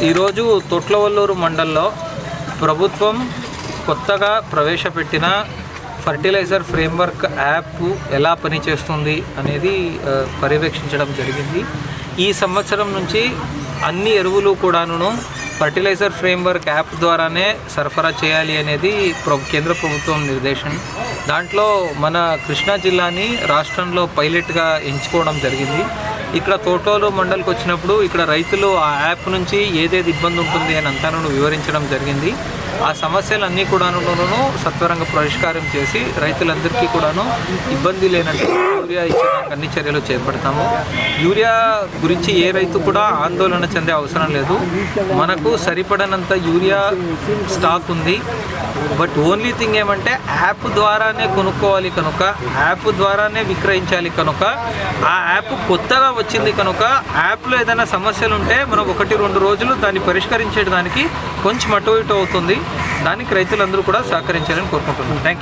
ఈరోజు తొట్లవల్లూరు మండల్లో ప్రభుత్వం కొత్తగా ప్రవేశపెట్టిన ఫర్టిలైజర్ ఫ్రేమ్వర్క్ యాప్ ఎలా పనిచేస్తుంది అనేది పర్యవేక్షించడం జరిగింది. ఈ సంవత్సరం నుంచి అన్ని ఎరువులు కూడాను ఫర్టిలైజర్ ఫ్రేమ్వర్క్ యాప్ ద్వారానే సరఫరా చేయాలి అనేది కేంద్ర ప్రభుత్వం నిర్దేశం. దాంట్లో మన కృష్ణా జిల్లాని రాష్ట్రంలో పైలట్గా ఎంచుకోవడం జరిగింది. ఇక్కడ తోటోలు మండలికి వచ్చినప్పుడు ఇక్కడ రైతులు ఆ యాప్ నుంచి ఏదేది ఇబ్బంది ఉంటుంది అని అంతా వివరించడం జరిగింది. ఆ సమస్యలన్నీ కూడాను సత్వరంగా పరిష్కారం చేసి రైతులందరికీ కూడాను ఇబ్బంది లేనట్టు యూరియా ఇచ్చడానికి అన్ని చర్యలు చేపడతాము. యూరియా గురించి ఏ రైతు కూడా ఆందోళన చెందే అవసరం లేదు. మనకు సరిపడనంత యూరియా స్టాక్ ఉంది. బట్ ఓన్లీ థింగ్ ఏమంటే యాప్ ద్వారానే కొనుక్కోవాలి కనుక, యాప్ ద్వారానే విక్రయించాలి కనుక, ఆ యాప్ కొత్తగా వచ్చింది కనుక యాప్లో ఏదైనా సమస్యలు ఉంటే మనం 1-2 రోజులు దాన్ని పరిష్కరించేదానికి కొంచెం అటు ఇటు అవుతుంది. దానికి రైతులందరూ కూడా సహకరించాలని కోరుకుంటున్నాను. Thank you.